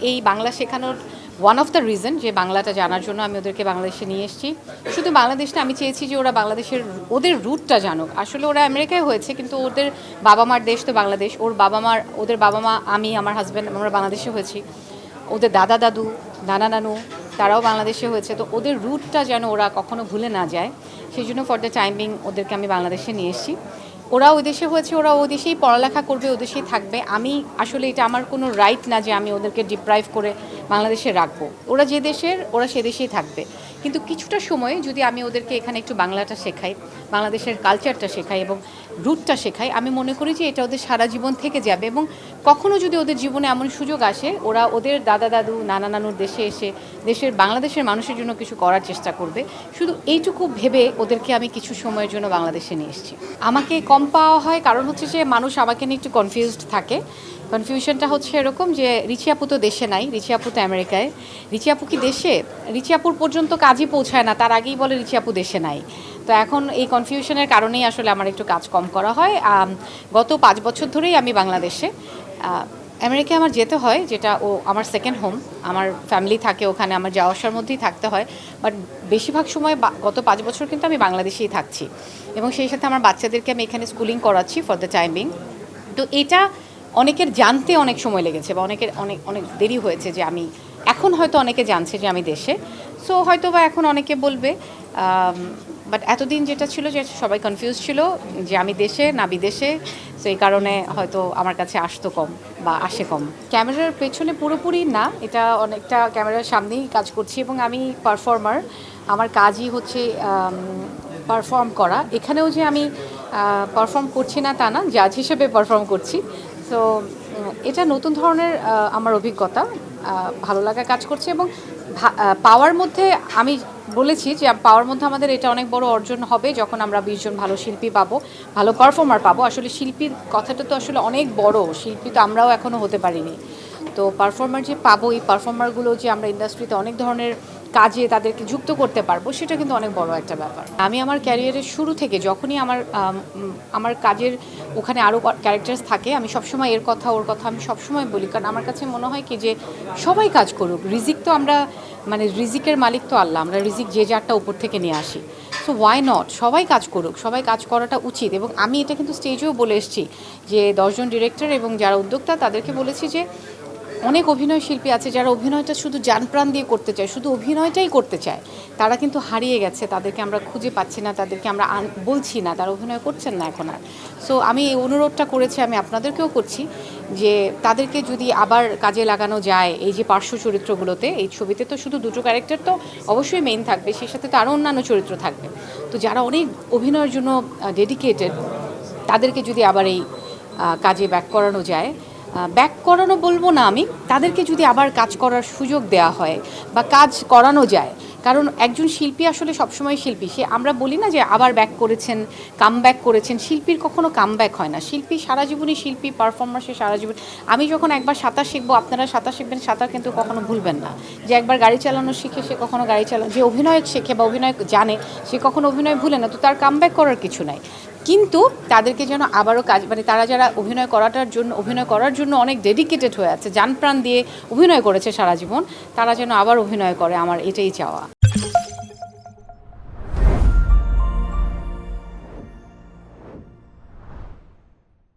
এই বাংলা শেখানোর one of the reason যে বাংলাটা জানার জন্য আমি ওদেরকে বাংলাদেশে নিয়ে এসেছি। শুধু বাংলাদেশটা আমি চেয়েছি যে ওরা বাংলাদেশের ওদের রুটটা জানুক। আসলে ওরা আমেরিকায় হয়েছে, কিন্তু ওদের বাবা মার দেশ তো বাংলাদেশ। ওদের বাবা মা, আমি, আমার হাজব্যান্ড, আমরা বাংলাদেশে হয়েছি। ওদের দাদা দাদু, নানা নানু তারাও বাংলাদেশে হয়েছে। তো ওদের রুটটা যেন ওরা কখনো ভুলে না যায়, সেই জন্য ফর দ্য টাইম বিং ওদেরকে আমি বাংলাদেশে নিয়ে এসেছি। ওরা ওই দেশে হয়েছে, ওরা ওই দেশেই পড়ালেখা করবে, ওই দেশেই থাকবে। আমি আসলে এটা আমার কোনো রাইট না যে আমি ওদেরকে ডিপ্রাইভ করে বাংলাদেশে রাখবো। ওরা যে দেশের, ওরা সে দেশেই থাকবে। কিন্তু কিছুটা সময় যদি আমি ওদেরকে এখানে একটু বাংলাটা শেখাই, বাংলাদেশের কালচারটা শেখাই এবং রুটটা শেখাই, আমি মনে করি যে এটা ওদের সারা জীবন থেকে যাবে। এবং কখনো যদি ওদের জীবনে এমন সুযোগ আসে, ওরা ওদের দাদা দাদু, নানা নানুর দেশে এসে বাংলাদেশের মানুষের জন্য কিছু করার চেষ্টা করবে। শুধু এইটুকু ভেবে ওদেরকে আমি কিছু সময়ের জন্য বাংলাদেশে নিয়ে এসেছি। আমাকে কম পাওয়া হয় কারণ হচ্ছে যে মানুষ আমাকে নিয়ে একটু কনফিউজড থাকে। কনফিউশনটা হচ্ছে এরকম যে রিচি আপু তো দেশে নাই, রিচি আপু তো আমেরিকায়। রিচি আপু কি দেশে? রিচি আপুর পর্যন্ত কাজই পৌঁছায় না, তার আগেই বলে রিচি আপু দেশে নাই। তো এখন এই কনফিউশনের কারণেই আসলে আমার একটু কাজ কম করা হয়। গত 5 বছর ধরেই আমি বাংলাদেশে। আমেরিকায় আমার যেতে হয়, যেটা আমার সেকেন্ড হোম। আমার ফ্যামিলি থাকে ওখানে, আমার যাওয়া আসার মধ্যেই থাকতে হয়। বাট বেশিরভাগ সময় গত 5 বছর কিন্তু আমি বাংলাদেশেই থাকছি, এবং সেই সাথে আমার বাচ্চাদেরকে আমি এখানে স্কুলিং করাচ্ছি ফর দ্য টাইমিং। তো এটা অনেকের জানতে অনেক সময় লেগেছে, বা অনেকের অনেক অনেক দেরি হয়েছে যে আমি এখন হয়তো অনেকে জানছে যে আমি দেশে। সো হয়তো বা এখন অনেকে বলবে, বাট এতদিন যেটা ছিল যে সবাই কনফিউজ ছিল যে আমি দেশে না বিদেশে। সো এই কারণে হয়তো আমার কাছে আসতো কম বা আসে কম। ক্যামেরার পেছনে পুরোপুরি না, এটা অনেকটা ক্যামেরার সামনেই কাজ করছি, এবং আমি পারফর্মার। আমার কাজই হচ্ছে পারফর্ম করা। এখানেও যে আমি পারফর্ম করছি না তা না, জাজ হিসেবে পারফর্ম করছি। সো এটা নতুন ধরনের আমার অভিজ্ঞতা, ভালো লাগা কাজ করছে। এবং পাওয়ার মধ্যে আমি বলেছি যে পাওয়ার মধ্যে আমাদের এটা অনেক বড় অর্জন হবে যখন আমরা 20 জন ভালো শিল্পী পাবো, ভালো পারফর্মার পাবো। আসলে শিল্পীর কথাটা তো আসলে অনেক বড়, শিল্পী তো আমরাও এখনও হতে পারিনি। তো পারফর্মার যে পাবো, এই পারফর্মারগুলো যে আমরা ইন্ডাস্ট্রিতে অনেক ধরনের কাজে তাদেরকে যুক্ত করতে পারবো, সেটা কিন্তু অনেক বড় একটা ব্যাপার। আমি আমার ক্যারিয়ারের শুরু থেকে যখনই আমার কাজের ওখানে আরও ক্যারেক্টার্স থাকে, আমি সবসময় এর কথা ওর কথা আমি সবসময় বলি, কারণ আমার কাছে মনে হয় কি যে সবাই কাজ করুক। রিজিক তো আমরা রিজিকের মালিক তো আল্লাহ, আমরা রিজিক যে যারটা উপর থেকে নিয়ে আসি। সো ওয়াই নট, সবাই কাজ করুক, সবাই কাজ করাটা উচিত। এবং আমি এটা কিন্তু স্টেজেও বলে এসেছি যে 10 জন ডিরেক্টর এবং যারা উদ্যোক্তা তাদেরকে বলেছি যে অনেক অভিনয় শিল্পী আছে যারা অভিনয়টা শুধু জানপ্রাণ দিয়ে করতে চায়, শুধু অভিনয়টাই করতে চায়। তারা কিন্তু হারিয়ে গেছে, তাদেরকে আমরা খুঁজে পাচ্ছি না, তাদেরকে আমরা বলছি না, তারা অভিনয় করছেন না এখন আর। সো আমি এই অনুরোধটা করেছি, আমি আপনাদেরকেও করছি যে তাদেরকে যদি আবার কাজে লাগানো যায়। এই যে পার্শ্ব চরিত্রগুলোতে, এই ছবিতে তো শুধু 2টো ক্যারেক্টার তো অবশ্যই মেইন থাকবে, সেই সাথে তো আরও অন্যান্য চরিত্র থাকবে। তো যারা অনেক অভিনয়ের জন্য ডেডিকেটেড, তাদেরকে যদি আবার এই কাজে ব্যাক করানো যায়, ব্যাক করানো বলবো না আমি, তাদেরকে যদি আবার কাজ করার সুযোগ দেওয়া হয় বা কাজ করানো যায়। কারণ একজন শিল্পী আসলে সবসময় শিল্পী, সে আমরা বলি না যে আবার ব্যাক করেছেন, কাম ব্যাক করেছেন। শিল্পীর কখনো কাম ব্যাক হয় না, শিল্পী সারা জীবনই শিল্পী, পারফর্মার সে সারা জীবন। আমি যখন একবার সাঁতার শিখবো, আপনারা সাঁতার শিখবেন, সাঁতার কিন্তু কখনো ভুলবেন না। যে একবার গাড়ি চালানো শিখে সে কখনো গাড়ি চালানো, যে অভিনয় শেখে বা অভিনয় জানে সে কখনো অভিনয় ভুলে না। তো তার কাম ব্যাক করার কিছু নাই। কিন্তু তাদেরকে যেন আবারও কাজ, তারা যারা অভিনয় করার জন্য অনেক ডেডিকেটেড হয়ে আছে, জানপ্রাণ দিয়ে অভিনয় করেছে সারা জীবন, তারা যেন আবার অভিনয় করে, আমার এটাই চাওয়া।